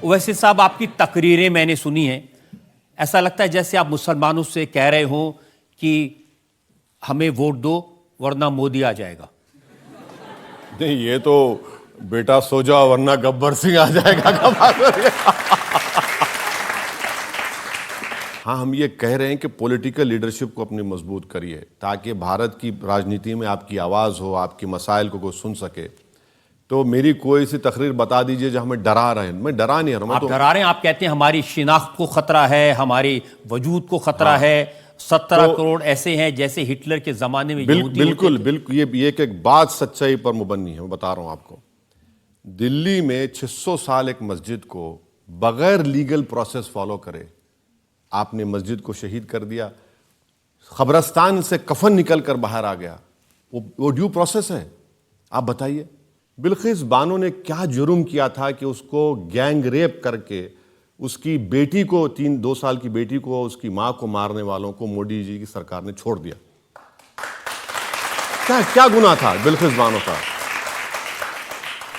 वैसे साहब, आपकी तकरीरें मैंने सुनी हैं, ऐसा लगता है जैसे आप मुसलमानों से कह रहे हो कि हमें वोट दो वरना मोदी आ जाएगा। नहीं, ये तो बेटा सो जाओ वरना गब्बर सिंह आ जाएगा का बात हो रही है। हाँ, हम ये कह रहे हैं कि पॉलिटिकल लीडरशिप को अपनी मजबूत करिए ताकि भारत की राजनीति में आपकी आवाज़ हो, आपकी मसाइल को कोई सुन सके। तो मेरी कोई सी तकरीर बता दीजिए जो हमें डरा रहे हैं। मैं डरा नहीं रहा हूं। आप डरा रहे हैं, आप कहते हैं हमारी शिनाख्त को खतरा है, हमारे वजूद को खतरा है। 17 करोड़ ऐसे हैं जैसे हिटलर के जमाने में बिल्कुल बिल्कुल। ये एक बात सच्चाई पर मुबन्नी है। मैं बता रहा हूं आपको, दिल्ली में 600 साल एक मस्जिद को बगैर लीगल प्रोसेस फॉलो करे आपने मस्जिद को शहीद कर दिया। कब्रिस्तान से कफन निकल कर बाहर आ गया। वो ड्यू प्रोसेस है? आप बताइए, बिल्किस बानो ने क्या जुर्म किया था कि उसको गैंग रेप करके उसकी बेटी को, 2 साल की बेटी को, उसकी मां को मारने वालों को मोदी जी की सरकार ने छोड़ दिया? क्या गुनाह था बिल्किस बानो का?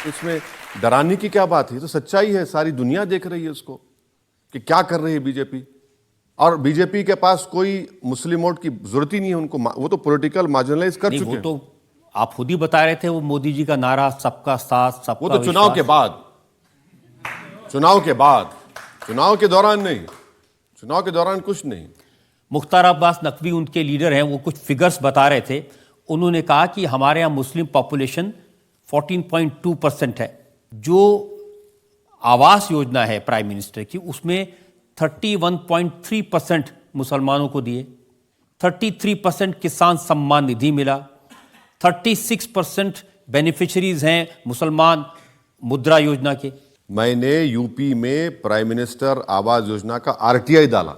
इसमें डराने की क्या बात है? तो सच्चाई है, सारी दुनिया देख रही है उसको कि क्या कर रही है बीजेपी। और बीजेपी के पास कोई मुस्लिम वोट की जरूरत ही नहीं है उनको, वो तो पॉलिटिकल मार्जिनलाइज कर चुके हैं। वो तो आप खुद ही बता रहे थे, वो मोदी जी का नारा सबका साथ सबका, वो तो चुनाव के बाद, चुनाव के दौरान नहीं, चुनाव के दौरान कुछ नहीं। मुख्तार अब्बास नकवी उनके लीडर हैं, वो कुछ फिगर्स बता रहे थे। उन्होंने कहा कि हमारे यहाँ मुस्लिम पॉपुलेशन 14.2% है। जो आवास योजना है प्राइम मिनिस्टर की, उसमें 31.3% मुसलमानों को दिए, 33% किसान सम्मान निधि मिला, 36% बेनिफिशरीज हैं मुसलमान मुद्रा योजना के। मैंने यूपी में प्राइम मिनिस्टर आवास योजना का आरटीआई डाला,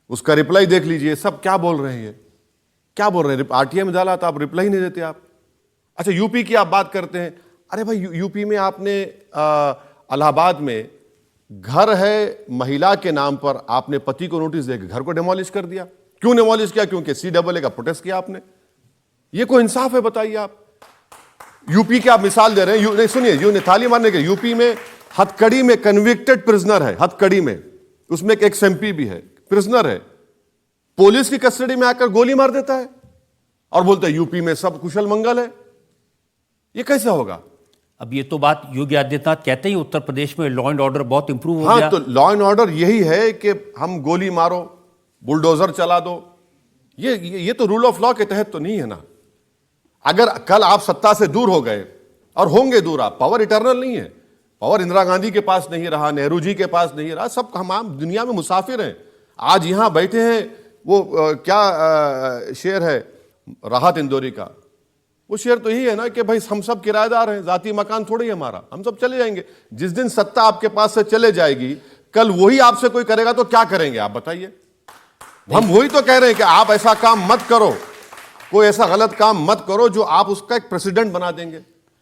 उसका रिप्लाई देख लीजिए। सब क्या बोल रहे हैं, क्या बोल रहे हैं? आरटीआई में डाला था, आप रिप्लाई नहीं देते आप। अच्छा, यूपी की आप बात करते हैं। अरे भाई, यूपी में आपने इलाहाबाद में घर है महिला के नाम पर, आपने पति को नोटिस देकर घर को डिमोलिश कर दिया। क्यों डिमोलिश किया? क्योंकि CAA का प्रोटेस्ट किया आपने। ये कोई इंसाफ है? बताइए आप। यूपी की आप मिसाल दे रहे हैं। नहीं सुनिए, यूं थाली मारने के, यूपी में हथकड़ी में कन्विक्टेड प्रिजनर है, हथकड़ी में, उसमें एक MP भी है, प्रिजनर है, पुलिस की कस्टडी में आकर गोली मार देता है और बोलता है यूपी में सब कुशल मंगल है। ये कैसे होगा? अब ये तो बात योगी आदित्यनाथ कहते ही उत्तर प्रदेश में लॉ एंड ऑर्डर बहुत इंप्रूव हो गया। हाँ, तो लॉ एंड ऑर्डर यही है कि हम गोली मारो, बुलडोजर चला दो। ये तो रूल ऑफ लॉ के तहत तो नहीं है ना। अगर कल आप सत्ता से दूर हो गए, और होंगे दूर आप, पावर इटर्नल नहीं है। पावर इंदिरा गांधी के पास नहीं रहा, नेहरू जी के पास नहीं रहा, सब हम आम दुनिया में मुसाफिर हैं। आज यहां बैठे हैं, वो क्या शेर है राहत इंदौरी का, वो शेर तो यही है ना कि भाई हम सब किराएदार हैं, जाती मकान थोड़ी है हमारा, हम सब चले जाएंगे। जिस दिन सत्ता आपके पास से चले जाएगी, कल वही आपसे कोई करेगा तो क्या करेंगे आप बताइए? हम वही तो कह रहे हैं कि आप ऐसा काम मत करो, कोई ऐसा गलत काम मत करो जो आप उसका एक प्रेसिडेंट बना देंगे।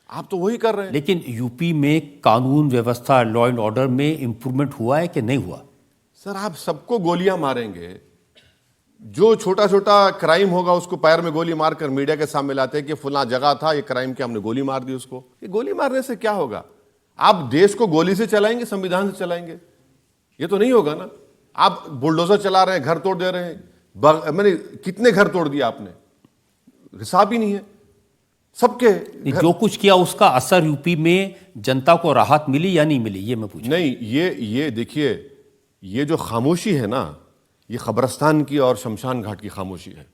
आप तो वही कर रहे हैं। लेकिन यूपी में कानून व्यवस्था, लॉ एंड ऑर्डर में इंप्रूवमेंट हुआ है कि नहीं हुआ? सर, आप सबको गोलियां मारेंगे, जो छोटा छोटा क्राइम होगा उसको पैर में गोली मारकर मीडिया के सामने लाते हैं कि फुला जगह था ये क्राइम के, हमने गोली मार दी उसको। ये गोली मारने से क्या होगा? आप देश को गोली से चलाएंगे, संविधान से चलाएंगे? ये तो नहीं होगा ना। आप बुलडोजर चला रहे हैं, घर तोड़ दे रहे हैं। मैंने कितने घर तोड़ दिया आपने, हिसाब ही नहीं है सबके। जो कुछ किया उसका असर यूपी में जनता को राहत मिली या नहीं मिली, ये मैं पूछ। नहीं, ये देखिए, ये जो खामोशी है ना, ये कब्रिस्तान की और शमशान घाट की खामोशी है।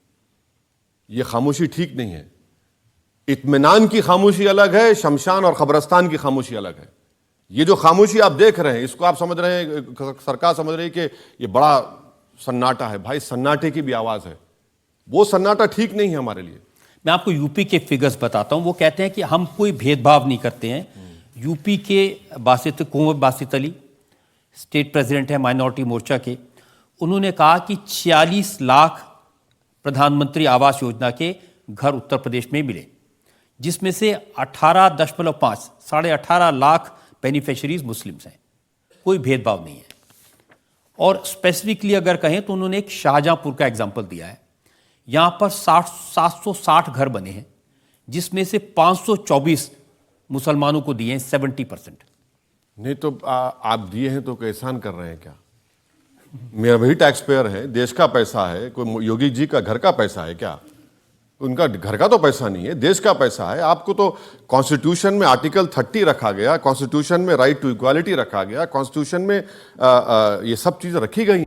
ये खामोशी ठीक नहीं है। इत्मीनान की खामोशी अलग है, शमशान और कब्रिस्तान की खामोशी अलग है। ये जो खामोशी आप देख रहे हैं, इसको आप समझ रहे हैं, सरकार समझ रही है कि ये बड़ा सन्नाटा है। भाई, सन्नाटे की भी आवाज है, वो सन्नाटा ठीक नहीं है हमारे लिए। मैं आपको यूपी के फिगर्स बताता हूं। वो कहते हैं कि हम कोई भेदभाव नहीं करते हैं। यूपी के कुंवर बासित अली स्टेट प्रेसिडेंट है माइनॉरिटी मोर्चा के, उन्होंने कहा कि 46 लाख प्रधानमंत्री आवास योजना के घर उत्तर प्रदेश में मिले, जिसमें से 18.5 18.5 लाख बेनिफिशरीज मुस्लिम्स हैं। कोई भेदभाव नहीं है। और स्पेसिफिकली अगर कहें तो उन्होंने एक शाहजहांपुर का एग्जाम्पल दिया है। यहाँ पर 760 घर बने हैं, जिसमें से 524 मुसलमानों को दिए हैं, 70%। नहीं तो आप दिए हैं तो एहसान कर रहे हैं क्या? मेरा वही टैक्स पेयर है, देश का पैसा है, कोई योगी जी का घर का पैसा है क्या? उनका घर का तो पैसा नहीं है, देश का पैसा है। आपको तो कॉन्स्टिट्यूशन में आर्टिकल 30 रखा गया, कॉन्स्टिट्यूशन में राइट टू इक्वालिटी रखा गया, कॉन्स्टिट्यूशन में ये सब चीजें रखी गई